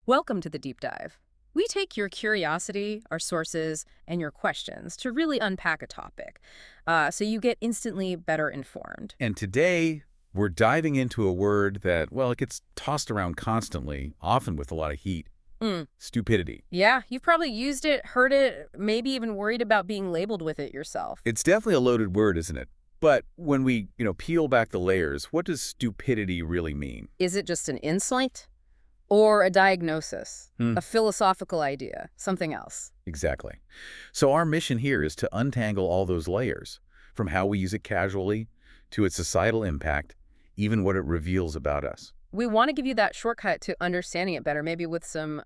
Welcome to the deep dive. We take your curiosity, our sources, and your questions to really unpack a topic so you get instantly better informed. And today, we're diving into a word that, well, it gets tossed around constantly, often with a lot of heat. Mm. Stupidity. Yeah, you've probably used it, heard it, maybe even worried about being labeled with it yourself. It's definitely a loaded word, isn't it? But when we, peel back the layers, what does stupidity really mean? Is it just an insight? Or a diagnosis? Hmm. A philosophical idea? Something else? Exactly. So our mission here is to untangle all those layers, from how we use it casually to its societal impact, even what it reveals about us. We want to give you that shortcut to understanding it better, maybe with some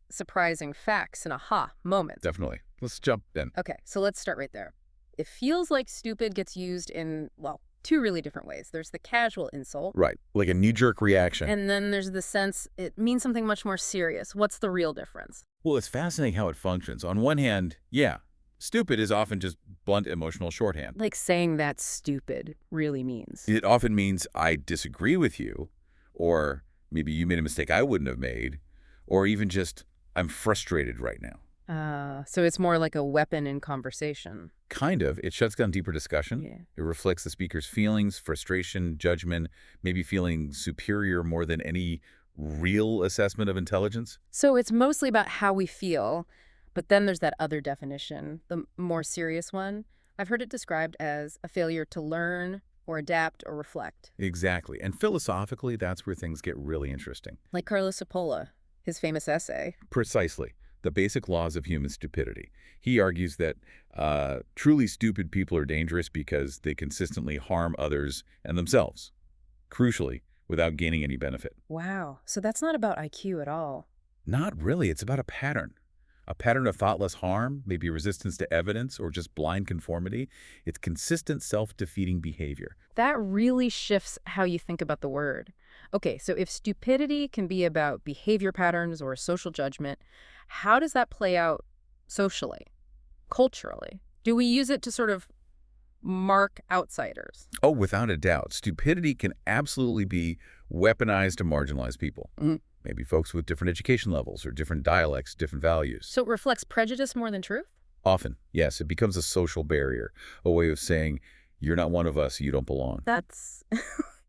surprising facts and aha moments. Definitely. Let's jump in. Okay, so let's start right there. It feels like stupid gets used in, well, two really different ways. There's the casual insult. Right, like a knee-jerk reaction. And then there's the sense it means something much more serious. What's the real difference? Well, it's fascinating how it functions. On one hand, yeah, stupid is often just blunt emotional shorthand. Like saying that's stupid really means. It often means I disagree with you, or maybe you made a mistake I wouldn't have made, or even just I'm frustrated right now. So it's more like a weapon in conversation. Kind of. It shuts down deeper discussion. Yeah. It reflects the speaker's feelings, frustration, judgment, maybe feeling superior more than any real assessment of intelligence. So it's mostly about how we feel, but then there's that other definition, the more serious one. I've heard it described as a failure to learn or adapt or reflect. Exactly. And philosophically, that's where things get really interesting. Like Carlos Sapola, his famous essay. Precisely. The basic laws of human stupidity. He argues that truly stupid people are dangerous because they consistently harm others and themselves, crucially, without gaining any benefit. Wow, so that's not about IQ at all. Not really. It's about a pattern of thoughtless harm, maybe resistance to evidence or just blind conformity. It's consistent self-defeating behavior. That really shifts how you think about the word. Okay, so if stupidity can be about behavior patterns or social judgment, how does that play out socially, culturally? Do we use it to sort of mark outsiders? Oh, without a doubt, stupidity can absolutely be weaponized to marginalize people. Mhm. Maybe folks with different education levels or different dialects, different values. So it reflects prejudice more than truth? Often, yes, it becomes a social barrier, a way of saying, you're not one of us, you don't belong. That's,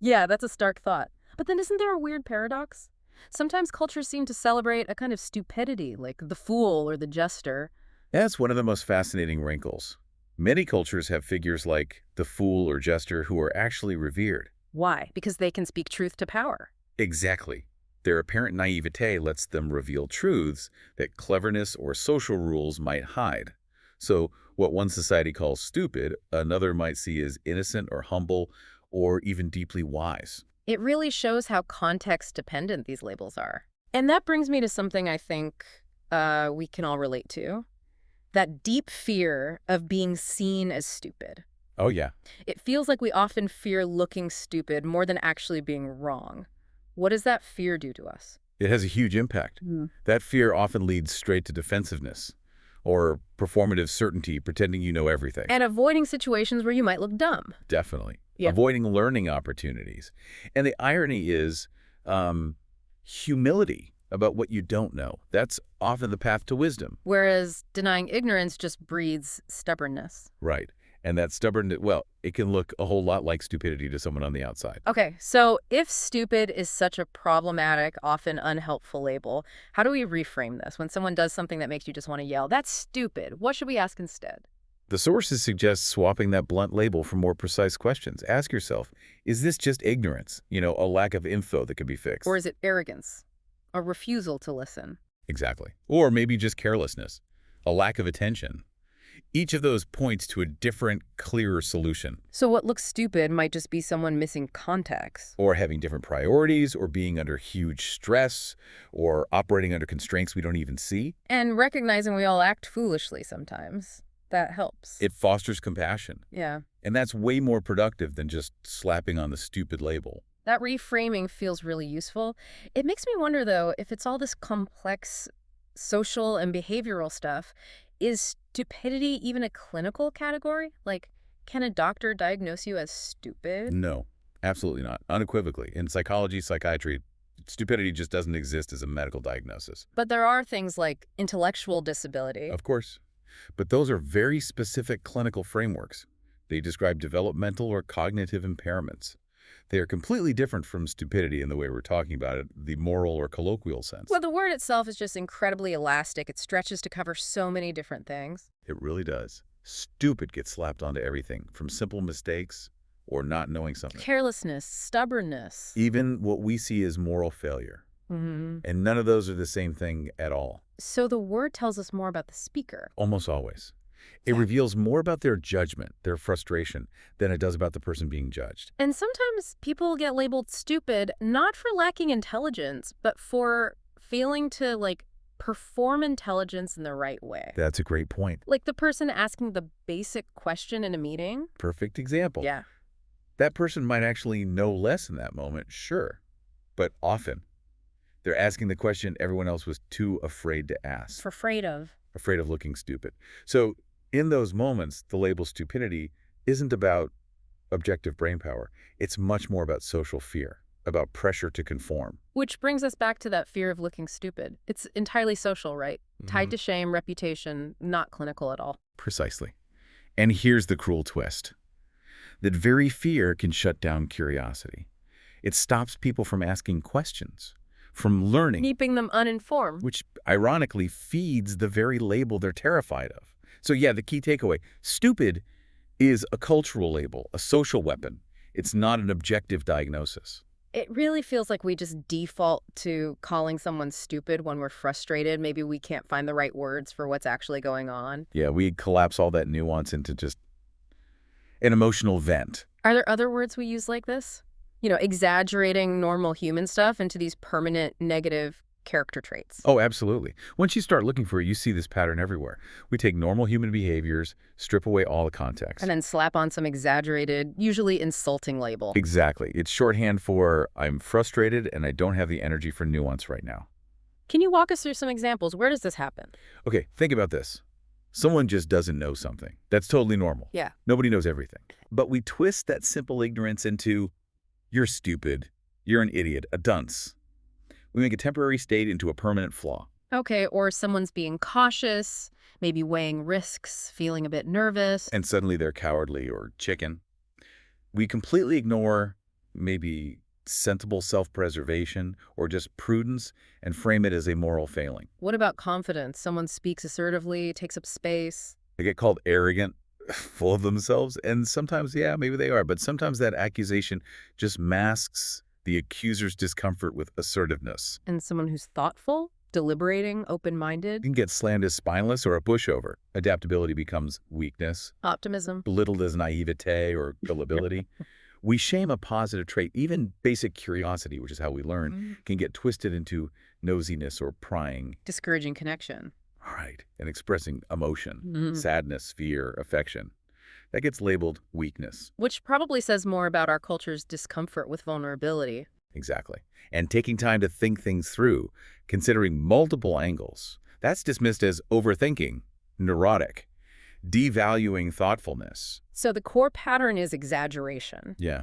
yeah, that's a stark thought. But then isn't there a weird paradox? Sometimes cultures seem to celebrate a kind of stupidity, like the fool or the jester. That's one of the most fascinating wrinkles. Many cultures have figures like the fool or jester who are actually revered. Why? Because they can speak truth to power. Exactly. Their apparent naivete lets them reveal truths that cleverness or social rules might hide. So what one society calls stupid, another might see as innocent or humble or even deeply wise. It really shows how context-dependent these labels are. And that brings me to something I think we can all relate to. That deep fear of being seen as stupid. Oh, yeah. It feels like we often fear looking stupid more than actually being wrong. What does that fear do to us? It has a huge impact. Mm. That fear often leads straight to defensiveness or performative certainty, pretending you know everything. And avoiding situations where you might look dumb. Definitely. Yeah. Avoiding learning opportunities. And the irony is humility about what you don't know. That's often the path to wisdom. Whereas denying ignorance just breeds stubbornness. Right. And that stubbornness, well, it can look a whole lot like stupidity to someone on the outside. Okay, so if stupid is such a problematic, often unhelpful label, how do we reframe this? When someone does something that makes you just want to yell, that's stupid, what should we ask instead? The sources suggest swapping that blunt label for more precise questions. Ask yourself, is this just ignorance? A lack of info that could be fixed? Or is it arrogance? A refusal to listen? Exactly. Or maybe just carelessness, a lack of attention. Each of those points to a different, clearer solution. So what looks stupid might just be someone missing context. Or having different priorities, or being under huge stress, or operating under constraints we don't even see. And recognizing we all act foolishly sometimes. That helps. It fosters compassion. Yeah. And that's way more productive than just slapping on the stupid label. That reframing feels really useful. It makes me wonder, though, if it's all this complex social and behavioral stuff, is stupidity even a clinical category? Like, can a doctor diagnose you as stupid? No, absolutely not. Unequivocally. In psychology, psychiatry, Stupidity just doesn't exist as a medical diagnosis. But there are things like intellectual disability. Of course. But those are very specific clinical frameworks. They describe developmental or cognitive impairments. They are completely different from stupidity in the way we're talking about it, the moral or colloquial sense. Well, the word itself is just incredibly elastic. It stretches to cover so many different things. It really does. Stupid gets slapped onto everything, from simple mistakes or not knowing something. Carelessness, stubbornness. Even what we see as moral failure. Hmm. And none of those are the same thing at all. So the word tells us more about the speaker. Almost always. It reveals more about their judgment, their frustration, than it does about the person being judged. And sometimes people get labeled stupid, not for lacking intelligence, but for failing to, perform intelligence in the right way. That's a great point. Like the person asking the basic question in a meeting. Perfect example. Yeah. That person might actually know less in that moment, sure. But often, they're asking the question everyone else was too afraid to ask. Afraid of. Afraid of looking stupid. So in those moments, the label stupidity isn't about objective brain power. It's much more about social fear, about pressure to conform. Which brings us back to that fear of looking stupid. It's entirely social, right? Tied Mhm. to shame, reputation, not clinical at all. Precisely. And here's the cruel twist. That very fear can shut down curiosity. It stops people from asking questions, from learning, Keeping them uninformed. which ironically feeds the very label they're terrified of. So yeah, the key takeaway, stupid is a cultural label, a social weapon. It's not an objective diagnosis. It really feels like we just default to calling someone stupid when we're frustrated. Maybe we can't find the right words for what's actually going on. Yeah, we collapse all that nuance into just an emotional vent. Are there other words we use like this? Exaggerating normal human stuff into these permanent negative character traits. Oh, absolutely. Once you start looking for it, you see this pattern everywhere. We take normal human behaviors, strip away all the context. And then slap on some exaggerated, usually insulting label. Exactly. It's shorthand for I'm frustrated and I don't have the energy for nuance right now. Can you walk us through some examples? Where does this happen? Okay, think about this. Someone just doesn't know something. That's totally normal. Yeah. Nobody knows everything. But we twist that simple ignorance into, you're stupid, you're an idiot, a dunce. We make a temporary state into a permanent flaw. Okay, or someone's being cautious, maybe weighing risks, feeling a bit nervous. And suddenly they're cowardly or chicken. We completely ignore maybe sensible self-preservation or just prudence and frame it as a moral failing. What about confidence? Someone speaks assertively, takes up space. They get called arrogant, full of themselves, and sometimes, yeah, maybe they are, but sometimes that accusation just masks the accuser's discomfort with assertiveness. And someone who's thoughtful, deliberating, You open-minded, can get slammed as spineless or a pushover. Adaptability becomes weakness, optimism. belittled as naivete or gullibility. We shame a positive trait. Even basic curiosity, which is how we learn, can get twisted into nosiness or prying. Discouraging connection. Right. And expressing emotion, Mhm. sadness, fear, affection. That gets labeled weakness. Which probably says more about our culture's discomfort with vulnerability. Exactly. And taking time to think things through, considering multiple angles, that's dismissed as overthinking, neurotic, devaluing thoughtfulness. So the core pattern is exaggeration. Yeah.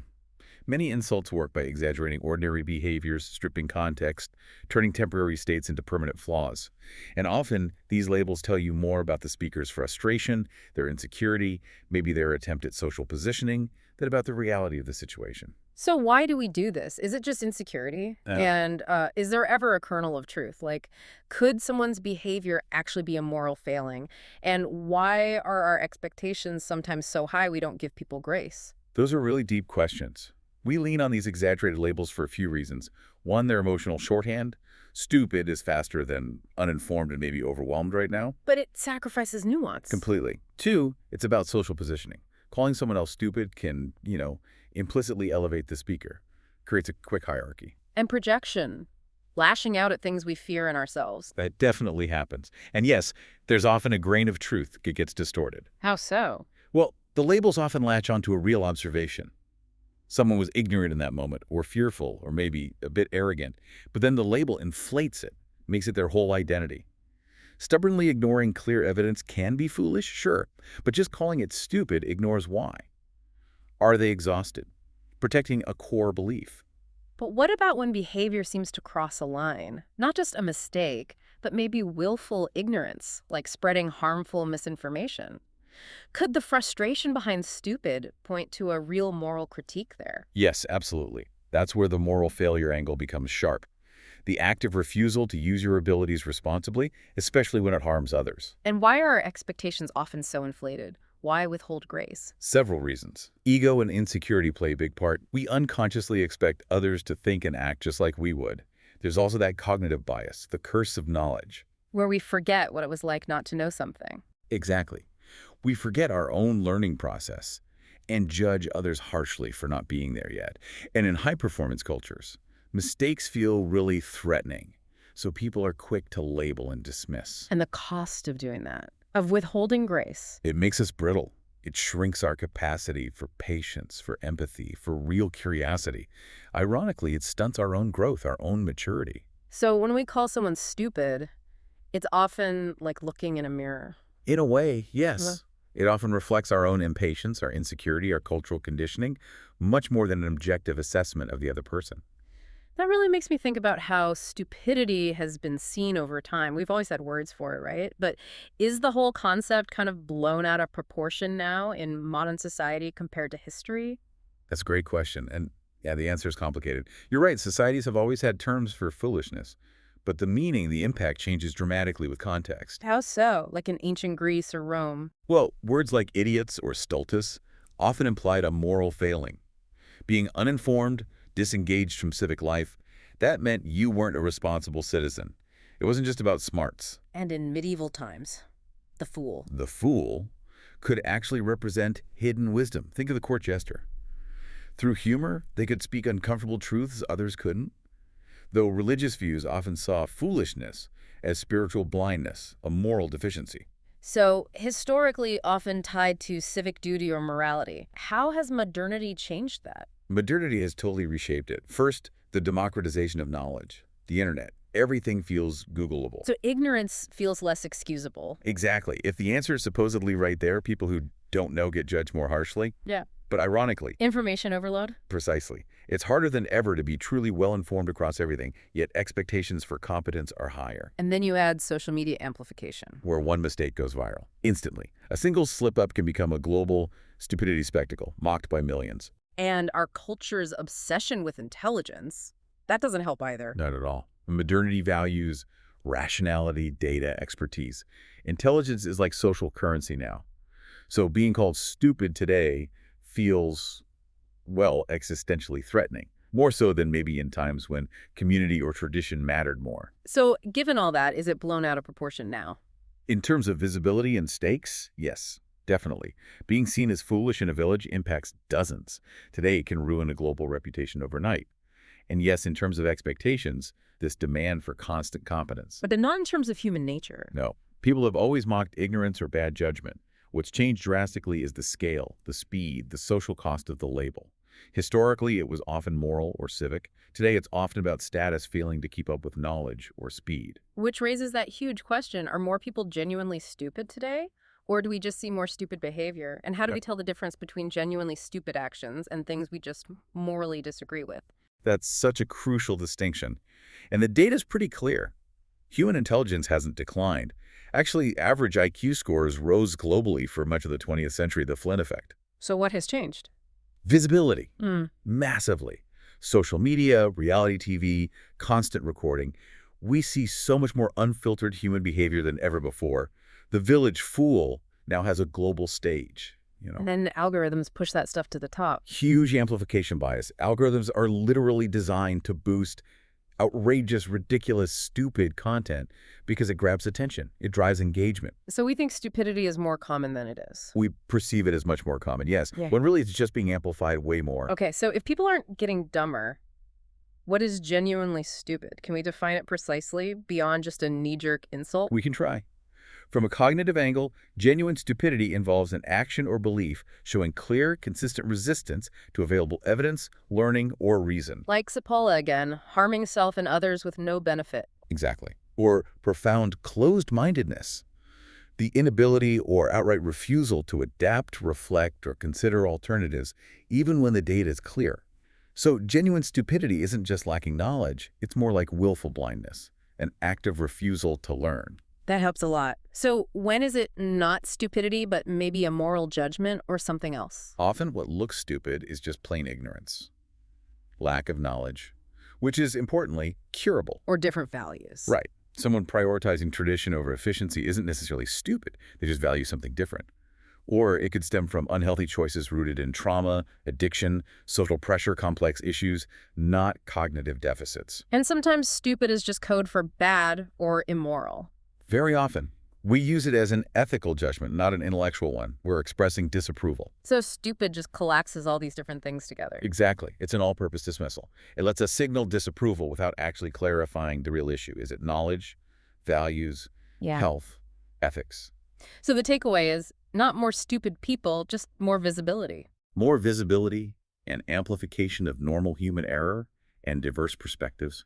Many insults work by exaggerating ordinary behaviors, stripping context, turning temporary states into permanent flaws. And often, these labels tell you more about the speaker's frustration, their insecurity, maybe their attempt at social positioning, than about the reality of the situation. So why do we do this? Is it just insecurity? And is there ever a kernel of truth? Like, could someone's behavior actually be a moral failing? And why are our expectations sometimes so high we don't give people grace? Those are really deep questions. We lean on these exaggerated labels for a few reasons. One, their emotional shorthand. Stupid is faster than uninformed and maybe overwhelmed right now. But it sacrifices nuance. Completely. Two, it's about social positioning. Calling someone else stupid can, implicitly elevate the speaker. Creates a quick hierarchy. And projection. Lashing out at things we fear in ourselves. That definitely happens. And yes, there's often a grain of truth that gets distorted. How so? Well, the labels often latch onto a real observation. Someone was ignorant in that moment, or fearful, or maybe a bit arrogant, but then the label inflates it, makes it their whole identity. Stubbornly ignoring clear evidence can be foolish, sure, but just calling it stupid ignores why. Are they exhausted? Protecting a core belief. But what about when behavior seems to cross a line? Not just a mistake, but maybe willful ignorance, like spreading harmful misinformation. Could the frustration behind stupid point to a real moral critique there? Yes, absolutely. That's where the moral failure angle becomes sharp. The active refusal to use your abilities responsibly, especially when it harms others. And why are our expectations often so inflated? Why withhold grace? Several reasons. Ego and insecurity play a big part. We unconsciously expect others to think and act just like we would. There's also that cognitive bias, the curse of knowledge. Where we forget what it was like not to know something. Exactly. We forget our own learning process and judge others harshly for not being there yet. And in high-performance cultures, mistakes feel really threatening, so people are quick to label and dismiss. And the cost of doing that, of withholding grace. It makes us brittle. It shrinks our capacity for patience, for empathy, for real curiosity. Ironically, it stunts our own growth, our own maturity. So when we call someone stupid, it's often like looking in a mirror. In a way, Uh, yes. It often reflects our own impatience, our insecurity, our cultural conditioning, much more than an objective assessment of the other person. That really makes me think about how stupidity has been seen over time. We've always had words for it, right? But is the whole concept kind of blown out of proportion now in modern society compared to history? That's a great question. And yeah, the answer is complicated. You're right, societies have always had terms for foolishness, but the meaning, the impact changes dramatically with context. How so? Like in ancient Greece or Rome? Well, words like idiots or stultus often implied a moral failing. Being uninformed, disengaged from civic life, that meant you weren't a responsible citizen. It wasn't just about smarts. And in medieval times, the fool. The fool could actually represent hidden wisdom. Think of the court jester. Through humor, they could speak uncomfortable truths others couldn't. Though religious views often saw foolishness as spiritual blindness, a moral deficiency. So, historically often tied to civic duty or morality. How has modernity changed that? Modernity has totally reshaped it. First, the democratization of knowledge, the internet. Everything feels Googleable. So ignorance feels less excusable. Exactly. If the answer is supposedly right there, people who don't know get judged more harshly. Yeah. But ironically, Information overload? precisely, it's harder than ever to be truly well-informed across everything, yet expectations for competence are higher. And then you add social media amplification. Where one mistake goes viral, instantly. A single slip-up can become a global stupidity spectacle, mocked by millions. And our culture's obsession with intelligence, that doesn't help either. Not at all. Modernity values rationality, data, expertise. Intelligence is like social currency now. So being called stupid today feels, well, existentially threatening. More so than maybe in times when community or tradition mattered more. So given all that, is it blown out of proportion now? In terms of visibility and stakes, yes, definitely. Being seen as foolish in a village impacts dozens. Today, it can ruin a global reputation overnight. And yes, in terms of expectations, this demand for constant competence. But not in terms of human nature. No. People have always mocked ignorance or bad judgment. What's changed drastically is the scale, the speed, the social cost of the label. Historically, it was often moral or civic. Today, it's often about status feeling to keep up with knowledge or speed. Which raises that huge question, are more people genuinely stupid today? Or do we just see more stupid behavior? And how do we tell the difference between genuinely stupid actions and things we just morally disagree with? That's such a crucial distinction. And the data's pretty clear. Human intelligence hasn't declined. Actually, average IQ scores rose globally for much of the 20th century, the Flynn effect. So what has changed? Visibility, massively. Social media, reality TV, constant recording. We see so much more unfiltered human behavior than ever before. The village fool now has a global stage. And then algorithms push that stuff to the top. Huge amplification bias. Algorithms are literally designed to boost outrageous, ridiculous, stupid content because it grabs attention. It drives engagement. So we think stupidity is more common than it is. We perceive it as much more common, yes, Yeah. when really it's just being amplified way more. Okay, so if people aren't getting dumber, what is genuinely stupid? Can we define it precisely beyond just a knee-jerk insult? We can try. From a cognitive angle, genuine stupidity involves an action or belief showing clear, consistent resistance to available evidence, learning, or reason. Like Sapola again, harming self and others with no benefit. Exactly. Or profound closed-mindedness. The inability or outright refusal to adapt, reflect, or consider alternatives, even when the data is clear. So genuine stupidity isn't just lacking knowledge, it's more like willful blindness, an active refusal to learn. That helps a lot. So when is it not stupidity, but maybe a moral judgment or something else? Often what looks stupid is just plain ignorance, lack of knowledge, which is, importantly, curable. Or different values? Right. Someone prioritizing tradition over efficiency isn't necessarily stupid. They just value something different. Or it could stem from unhealthy choices rooted in trauma, addiction, social pressure, complex issues, not cognitive deficits. And sometimes stupid is just code for bad or immoral. Very often, we use it as an ethical judgment, not an intellectual one. We're expressing disapproval. So stupid just collapses all these different things together. Exactly. It's an all-purpose dismissal. It lets us signal disapproval without actually clarifying the real issue. Is it knowledge, values, Yeah. health, ethics? So the takeaway is not more stupid people, just more visibility. More visibility and amplification of normal human error and diverse perspectives.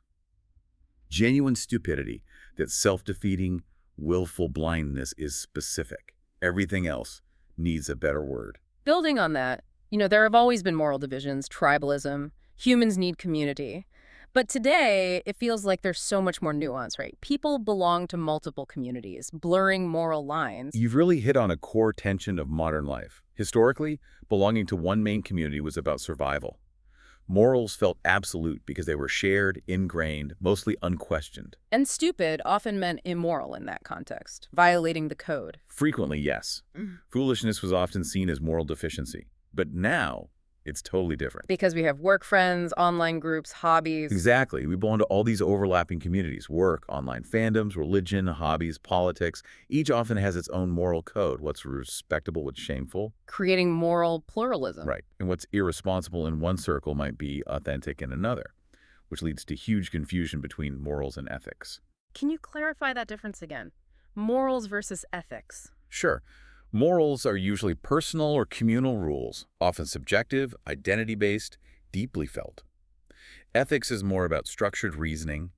Genuine stupidity, that self-defeating, willful blindness is specific. Everything else needs a better word. Building on that, there have always been moral divisions, tribalism. Humans need community. But today, it feels like there's so much more nuance, right? People belong to multiple communities, blurring moral lines. You've really hit on a core tension of modern life. Historically, belonging to one main community was about survival. Morals felt absolute because they were shared, ingrained, mostly unquestioned. And stupid often meant immoral in that context, violating the code. Frequently, yes. Foolishness was often seen as moral deficiency. But now, it's totally different. Because we have work friends, online groups, hobbies. Exactly. We belong to all these overlapping communities: work, online fandoms, religion, hobbies, politics. Each often has its own moral code. What's respectable, what's shameful. Creating moral pluralism. Right. And what's irresponsible in one circle might be authentic in another, which leads to huge confusion between morals and ethics. Can you clarify that difference again? Morals versus ethics. Sure. Morals are usually personal or communal rules, often subjective, identity-based, deeply felt. Ethics is more about structured reasoning.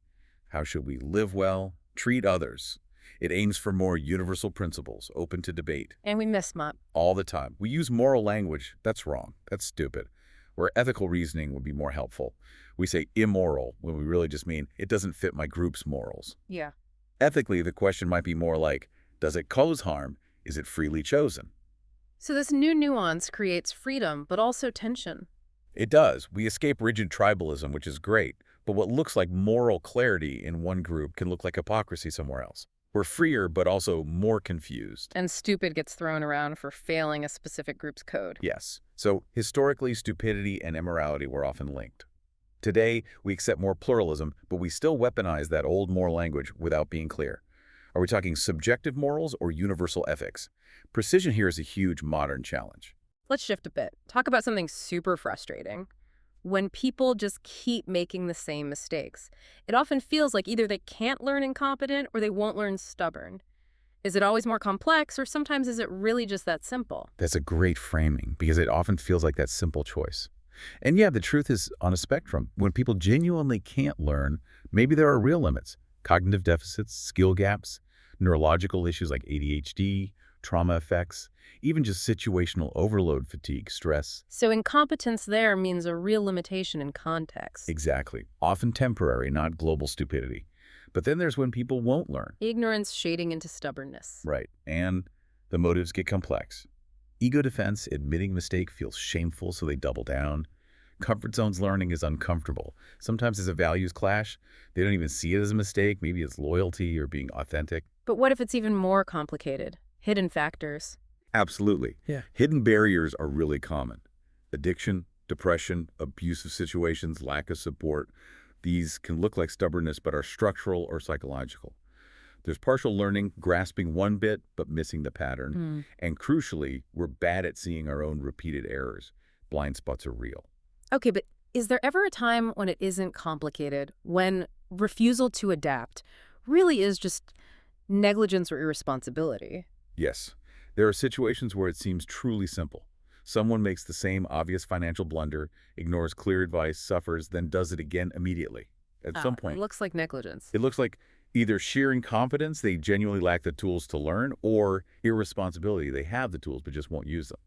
How should we live well, treat others? It aims for more universal principles, open to debate. And we miss MOAT. All the time. We use moral language. That's wrong. That's stupid. Where ethical reasoning would be more helpful. We say immoral when we really just mean it doesn't fit my group's morals. Yeah. Ethically, the question might be more like, does it cause harm? Is it freely chosen? So this new nuance creates freedom, but also tension. It does. We escape rigid tribalism, which is great, but what looks like moral clarity in one group can look like hypocrisy somewhere else. We're freer, but also more confused. And stupid gets thrown around for failing a specific group's code. Yes. So historically, stupidity and immorality were often linked. Today, we accept more pluralism, but we still weaponize that old moral language without being clear. Are we talking subjective morals or universal ethics? Precision here is a huge modern challenge. Let's shift a bit. Talk about something super frustrating. When people just keep making the same mistakes, it often feels like either they can't learn incompetent or they won't learn stubborn. Is it always more complex, or sometimes is it really just that simple? That's a great framing because it often feels like that simple choice. And yeah, the truth is on a spectrum. When people genuinely can't learn, maybe there are real limits. Cognitive deficits, skill gaps, neurological issues like ADHD, trauma effects, even just situational overload fatigue, stress. So incompetence there means a real limitation in context. Exactly. Often temporary, not global stupidity. But then there's when people won't learn. Ignorance shading into stubbornness. Right. And the motives get complex. Ego defense, admitting mistake feels shameful, so they double down. Comfort zones learning is uncomfortable. Sometimes it's a values clash. They don't even see it as a mistake. Maybe it's loyalty or being authentic. But what if it's even more complicated? Hidden factors. Absolutely. Yeah. Hidden barriers are really common. Addiction, depression, abusive situations, lack of support. These can look like stubbornness but are structural or psychological. There's partial learning, grasping one bit but missing the pattern. And crucially, we're bad at seeing our own repeated errors. Blind spots are real. Okay, but is there ever a time when it isn't complicated, when refusal to adapt really is just negligence or irresponsibility? Yes. There are situations where it seems truly simple. Someone makes the same obvious financial blunder, ignores clear advice, suffers, then does it again immediately. At some point, It looks like negligence. it looks like either sheer incompetence, they genuinely lack the tools to learn, or irresponsibility, they have the tools but just won't use them.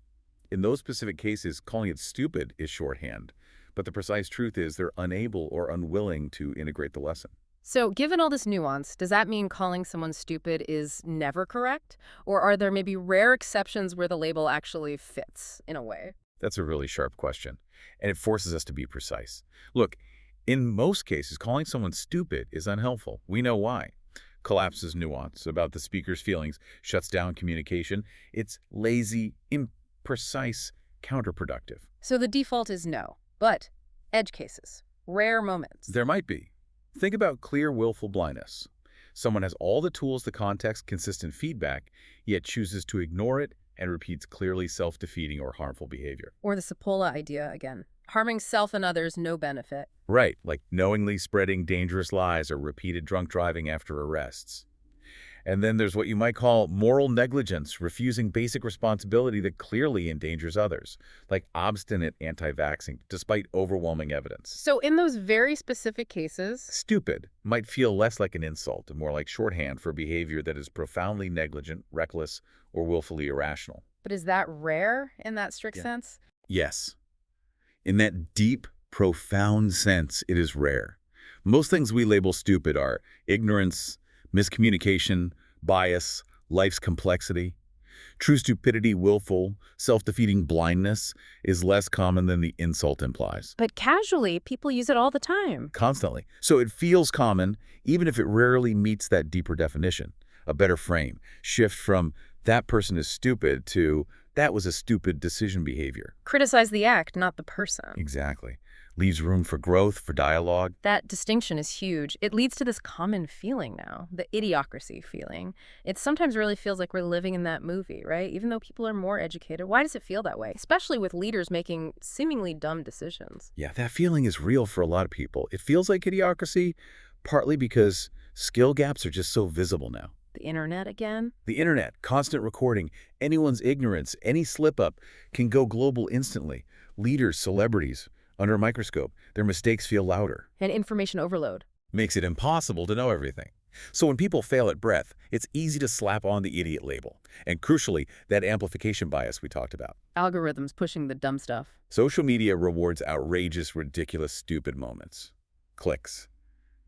In those specific cases, calling it stupid is shorthand. but the precise truth is they're unable or unwilling to integrate the lesson. So, given all this nuance, does that mean calling someone stupid is never correct? Or are there maybe rare exceptions where the label actually fits in a way? That's a really sharp question, and it forces us to be precise. Look, in most cases, calling someone stupid is unhelpful. We know why. Collapses nuance about the speaker's feelings, shuts down communication. It's lazy, imprecise, counterproductive. So the default is no. But edge cases, rare moments. There might be. Think about clear willful blindness. Someone has all the tools, the context, consistent feedback, yet chooses to ignore it and repeats clearly self-defeating or harmful behavior. Or the Sapola idea again. Harming self and others, no benefit. Right, like knowingly spreading dangerous lies or repeated drunk driving after arrests. And then there's what you might call moral negligence, refusing basic responsibility that clearly endangers others, like obstinate anti-vaxxing, despite overwhelming evidence. So in those very specific cases, Stupid might feel less like an insult and more like shorthand for behavior that is profoundly negligent, reckless, or willfully irrational. but is that rare in that strict Yeah. sense? Yes. In that deep, profound sense, it is rare. Most things we label stupid are ignorance, miscommunication, bias, life's complexity. True stupidity, willful, self-defeating blindness is less common than the insult implies. But casually, people use it all the time. Constantly. So it feels common, even if it rarely meets that deeper definition. A better frame. Shift from that person is stupid to that was a stupid decision behavior. Criticize the act, not the person. Exactly. Leaves room for growth, for dialogue. That distinction is huge. It leads to this common feeling now, the idiocracy feeling. It sometimes really feels like we're living in that movie, right? Even though people are more educated. Why does it feel that way? Especially with leaders making seemingly dumb decisions. Yeah, that feeling is real for a lot of people. It feels like idiocracy, partly because skill gaps are just so visible now. The internet again? The internet, constant recording, anyone's ignorance, any slip-up can go global instantly. Leaders, celebrities, under a microscope, their mistakes feel louder. And information overload. Makes it impossible to know everything. So when people fail at breadth, it's easy to slap on the idiot label. And crucially, that amplification bias we talked about. Algorithms pushing the dumb stuff. Social media rewards outrageous, ridiculous, stupid moments. Clicks.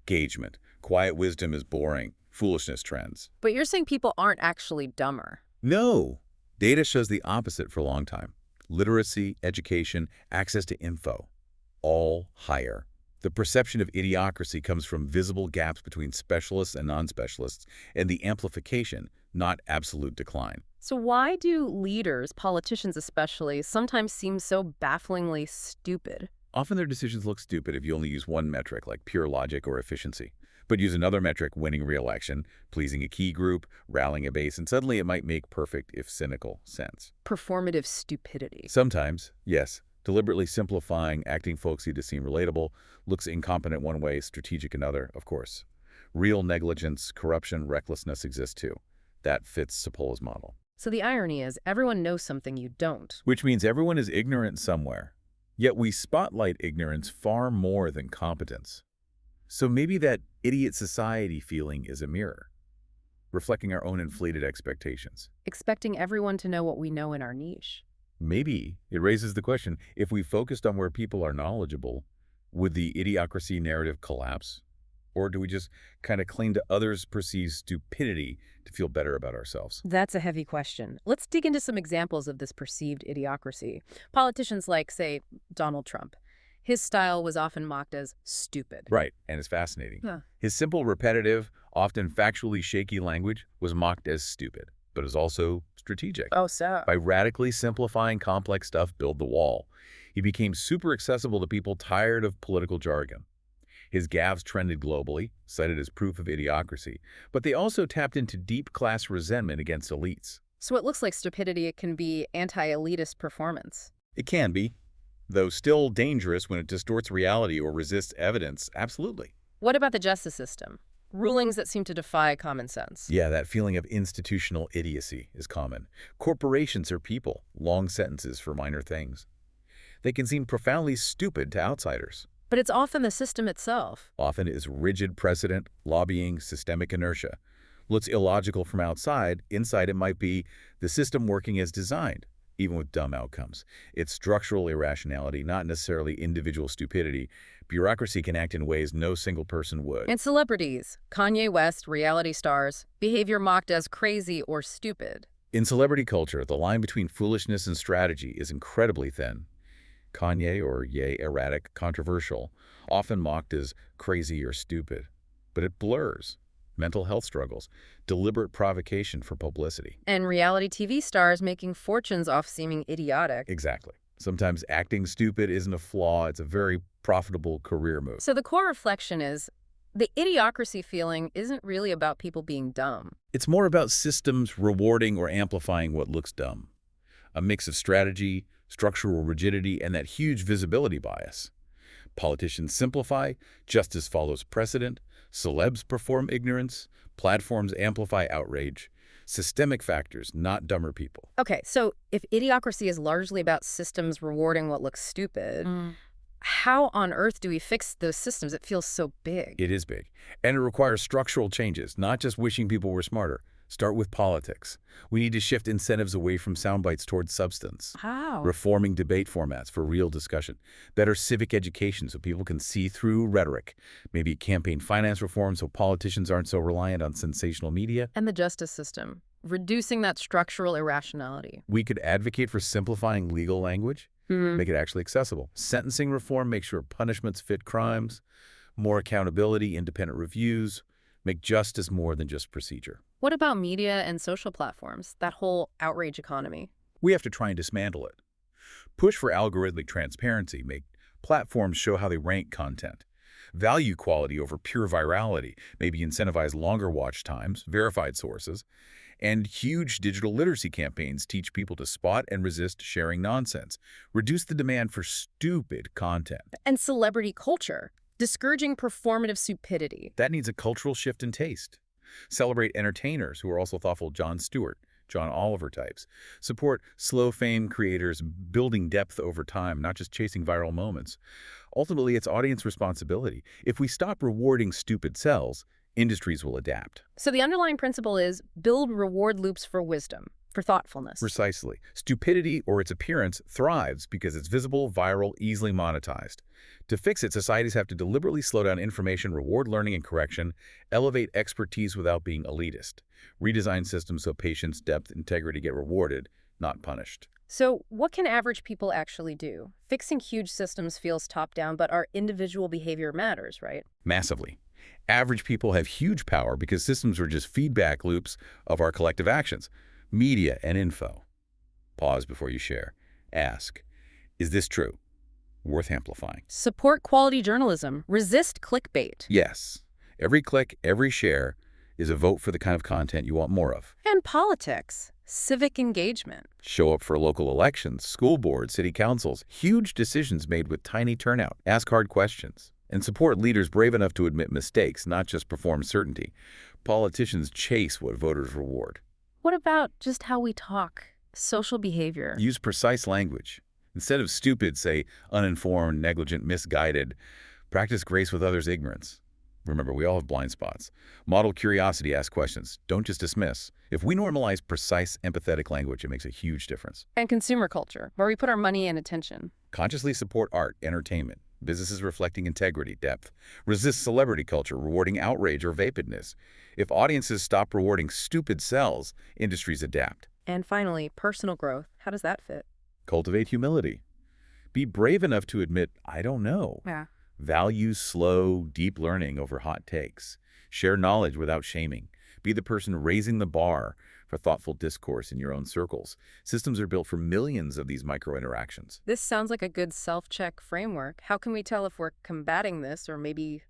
Engagement. Quiet wisdom is boring. Foolishness trends. But you're saying people aren't actually dumber. No. Data shows the opposite for a long time. Literacy, education, access to info, all higher. The perception of idiocracy comes from visible gaps between specialists and non-specialists, and the amplification, not absolute decline. So why do leaders, politicians especially, sometimes seem so bafflingly stupid? Often their decisions look stupid if you only use one metric, like pure logic or efficiency. But use another metric, winning re-election, pleasing a key group, rallying a base, and suddenly it might make perfect, if cynical, sense. Performative stupidity. Sometimes, yes, deliberately simplifying, acting folksy to seem relatable, looks incompetent one way, strategic another, of course. Real negligence, corruption, recklessness exist too. That fits Sapola's model. So the irony is, everyone knows something you don't. Which means everyone is ignorant somewhere. Yet we spotlight ignorance far more than competence. So maybe that idiot society feeling is a mirror, reflecting our own inflated expectations. Expecting everyone to know what we know in our niche. Maybe it raises the question, if we focused on where people are knowledgeable, would the idiocracy narrative collapse? Or do we just kind of cling to others' perceived stupidity to feel better about ourselves? That's a heavy question. Let's dig into some examples of this perceived idiocracy. Politicians like, say, Donald Trump. His style was often mocked as stupid. Right, and it's fascinating. Huh. His simple, repetitive, often factually shaky language was mocked as stupid, but is also strategic. Oh, so? By radically simplifying complex stuff, build the wall. He became super accessible to people tired of political jargon. His gaffes trended globally, cited as proof of idiocracy, but they also tapped into deep class resentment against elites. So it looks like stupidity can be anti-elitist performance. It can be, though still dangerous when it distorts reality or resists evidence, absolutely. What about the justice system? Rulings that seem to defy common sense. Yeah, that feeling of institutional idiocy is common. Corporations are people, long sentences for minor things. They can seem profoundly stupid to outsiders. But it's often the system itself. Often it is rigid precedent, lobbying, systemic inertia. Looks illogical from outside, inside it might be the system working as designed. even with dumb outcomes. It's structural irrationality, not necessarily individual stupidity. Bureaucracy can act in ways no single person would. And celebrities, Kanye West, reality stars, behavior mocked as crazy or stupid. In celebrity culture, the line between foolishness and strategy is incredibly thin. Kanye, or Ye, erratic, controversial, often mocked as crazy or stupid. But it blurs mental health struggles, deliberate provocation for publicity. And reality TV stars making fortunes off seeming idiotic. Exactly. Sometimes acting stupid isn't a flaw, it's a very profitable career move. So the core reflection is the idiocracy feeling isn't really about people being dumb. It's more about systems rewarding or amplifying what looks dumb. A mix of strategy, structural rigidity, and that huge visibility bias. Politicians simplify, justice follows precedent, celebs perform ignorance, platforms amplify outrage. Systemic factors, not dumber people. Okay, so if idiocracy is largely about systems rewarding what looks stupid, how on earth do we fix those systems? It feels so big. It is big, and it requires structural changes, not just wishing people were smarter. Start with politics. We need to shift incentives away from sound bites towards substance. How? Reforming debate formats for real discussion. Better civic education so people can see through rhetoric. Maybe campaign finance reform so politicians aren't so reliant on sensational media. And the justice system, reducing that structural irrationality. We could advocate for simplifying legal language, make it actually accessible. Sentencing reform, make sure punishments fit crimes. More accountability, independent reviews. Make justice more than just procedure. What about media and social platforms, that whole outrage economy? We have to try and dismantle it. Push for algorithmic transparency, make platforms show how they rank content. Value quality over pure virality, maybe incentivize longer watch times, verified sources. And huge digital literacy campaigns teach people to spot and resist sharing nonsense. Reduce the demand for stupid content. And celebrity culture, discouraging performative stupidity. That needs a cultural shift in taste. Celebrate entertainers who are also thoughtful. Jon Stewart, John Oliver types. Support slow fame creators building depth over time, not just chasing viral moments. Ultimately, it's audience responsibility. If we stop rewarding stupid sells, industries will adapt. So the underlying principle is build reward loops for wisdom, for thoughtfulness. Precisely. Stupidity or its appearance thrives because it's visible, viral, easily monetized. To fix it, societies have to deliberately slow down information, reward learning and correction, elevate expertise without being elitist, redesign systems so patience, depth, integrity get rewarded, not punished. So what can average people actually do? Fixing huge systems feels top-down, but our individual behavior matters, right? Massively. Average people have huge power because systems are just feedback loops of our collective actions, media and info. Pause before you share. Ask, is this true? Worth amplifying. Support quality journalism. Resist clickbait. Yes. Every click, every share is a vote for the kind of content you want more of. And politics. Civic engagement. Show up for local elections, school boards, city councils, huge decisions made with tiny turnout. Ask hard questions. And support leaders brave enough to admit mistakes, not just perform certainty. Politicians chase what voters reward. What about just how we talk? Social behavior. Use precise language. Instead of stupid, say uninformed, negligent, misguided. Practice grace with others' ignorance. Remember, we all have blind spots. Model curiosity, ask questions. Don't just dismiss. If we normalize precise, empathetic language, it makes a huge difference. And consumer culture, where we put our money and attention. Consciously support art, entertainment, businesses reflecting integrity, depth. Resist celebrity culture, rewarding outrage or vapidness. If audiences stop rewarding stupid sells, industries adapt. And finally, personal growth. How does that fit? Cultivate humility. Be brave enough to admit, I don't know. Yeah. Value slow, deep learning over hot takes. Share knowledge without shaming. Be the person raising the bar for thoughtful discourse in your own circles. Systems are built for millions of these micro-interactions. This sounds like a good self-check framework. How can we tell if we're combating this or maybe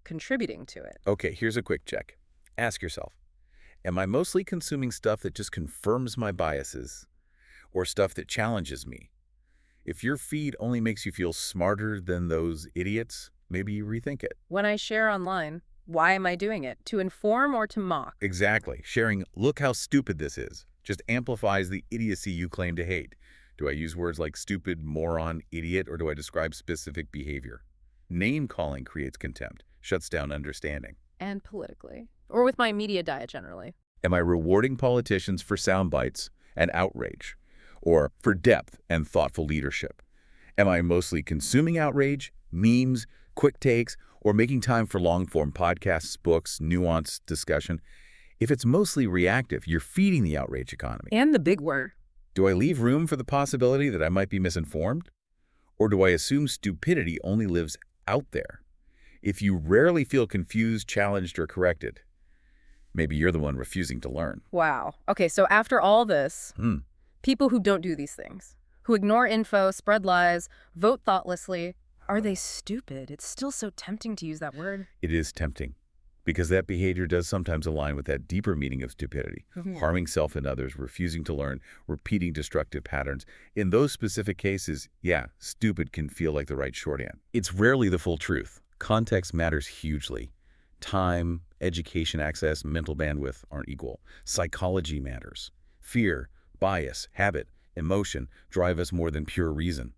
contributing to it? Okay, here's a quick check. Ask yourself, am I mostly consuming stuff that just confirms my biases or stuff that challenges me? If your feed only makes you feel smarter than those idiots, maybe you rethink it. When I share online, why am I doing it? To inform or to mock? Exactly. Sharing, look how stupid this is, just amplifies the idiocy you claim to hate. Do I use words like stupid, moron, idiot, or do I describe specific behavior? Name-calling creates contempt, shuts down understanding. And politically. Or with my media diet generally. Am I rewarding politicians for sound bites and outrage? or for depth and thoughtful leadership? Am I mostly consuming outrage, memes, quick takes, or making time for long-form podcasts, books, nuanced discussion? If it's mostly reactive, you're feeding the outrage economy. And the big word. Do I leave room for the possibility that I might be misinformed? Or do I assume stupidity only lives out there? If you rarely feel confused, challenged, or corrected, maybe you're the one refusing to learn. Wow. Okay, so after all this, people who don't do these things, who ignore info, spread lies, vote thoughtlessly, are they stupid? It's still so tempting to use that word. It is tempting, because that behavior does sometimes align with that deeper meaning of stupidity, harming self and others, refusing to learn, repeating destructive patterns. In those specific cases, yeah, stupid can feel like the right shorthand. It's rarely the full truth. Context matters hugely. Time, education access, mental bandwidth aren't equal. Psychology matters. Fear, bias, habit, emotion drive us more than pure reason.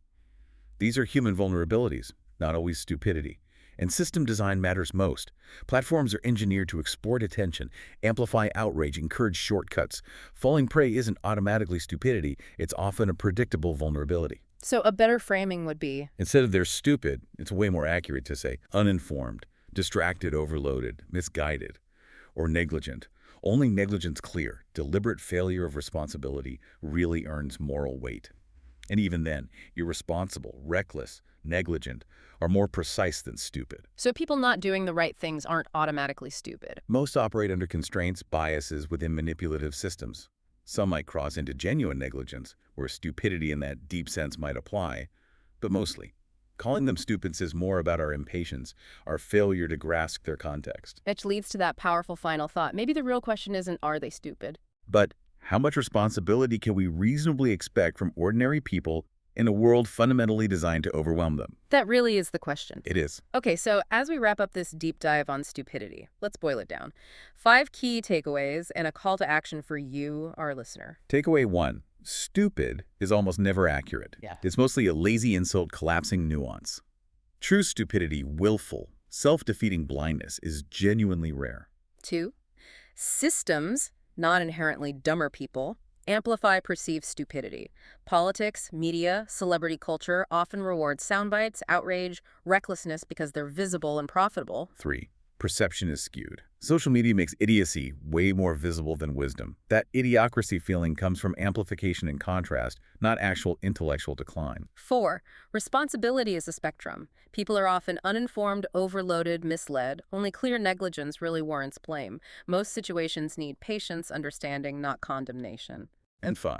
These are human vulnerabilities, not always stupidity. And system design matters most. Platforms are engineered to exploit attention, amplify outrage, encourage shortcuts. Falling prey isn't automatically stupidity, it's often a predictable vulnerability. So a better framing would be, Instead of they're stupid, it's way more accurate to say uninformed, distracted, overloaded, misguided, or negligent. Only negligence clear, deliberate failure of responsibility really earns moral weight. And even then, irresponsible, reckless, negligent are more precise than stupid. so people not doing the right things aren't automatically stupid. Most operate under constraints, biases within manipulative systems. Some might cross into genuine negligence, where stupidity in that deep sense might apply, but mostly, calling them stupid says more about our impatience, our failure to grasp their context. Which leads to that powerful final thought. Maybe the real question isn't, are they stupid? But how much responsibility can we reasonably expect from ordinary people in a world fundamentally designed to overwhelm them? That really is the question. It is. Okay, so as we wrap up this deep dive on stupidity, let's boil it down. 5 key takeaways and a call to action for you, our listener. Takeaway 1. Stupid is almost never accurate. Yeah. It's mostly a lazy insult collapsing nuance. True stupidity, willful, self-defeating blindness, is genuinely rare. 2, systems, not inherently dumber people, amplify perceived stupidity. Politics, media, celebrity culture often reward soundbites, outrage, recklessness because they're visible and profitable. 3. Perception is skewed. Social media makes idiocy way more visible than wisdom. That idiocracy feeling comes from amplification and contrast, not actual intellectual decline. 4, responsibility is a spectrum. People are often uninformed, overloaded, misled. Only clear negligence really warrants blame. Most situations need patience, understanding, not condemnation. And 5.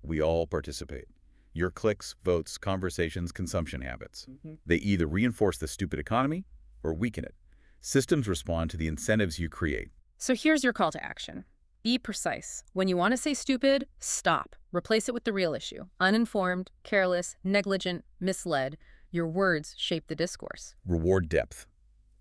We all participate. Your clicks, votes, conversations, consumption habits. They either reinforce the stupid economy or weaken it. Systems respond to the incentives you create. So here's your call to action. Be precise. When you want to say stupid, stop. Replace it with the real issue. Uninformed, careless, negligent, misled. Your words shape the discourse. Reward depth.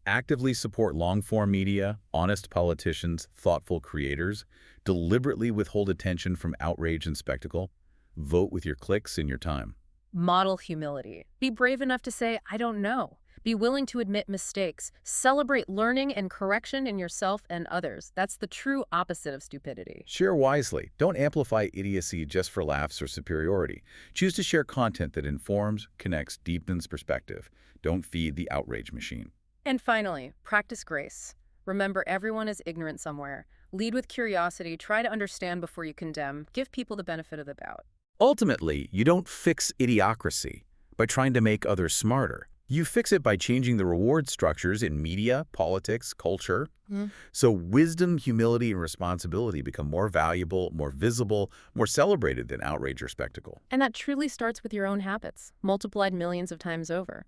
Actively support long-form media, honest politicians, thoughtful creators. Deliberately withhold attention from outrage and spectacle. Vote with your clicks and your time. Model humility. Be brave enough to say, I don't know. Be willing to admit mistakes. Celebrate learning and correction in yourself and others. That's the true opposite of stupidity. Share wisely. Don't amplify idiocy just for laughs or superiority. Choose to share content that informs, connects, deepens perspective. Don't feed the outrage machine. And finally, practice grace. Remember, everyone is ignorant somewhere. Lead with curiosity. Try to understand before you condemn. Give people the benefit of the doubt. Ultimately, you don't fix idiocracy by trying to make others smarter. You fix it by changing the reward structures in media, politics, culture. So wisdom, humility, and responsibility become more valuable, more visible, more celebrated than outrage or spectacle. And that truly starts with your own habits, multiplied millions of times over.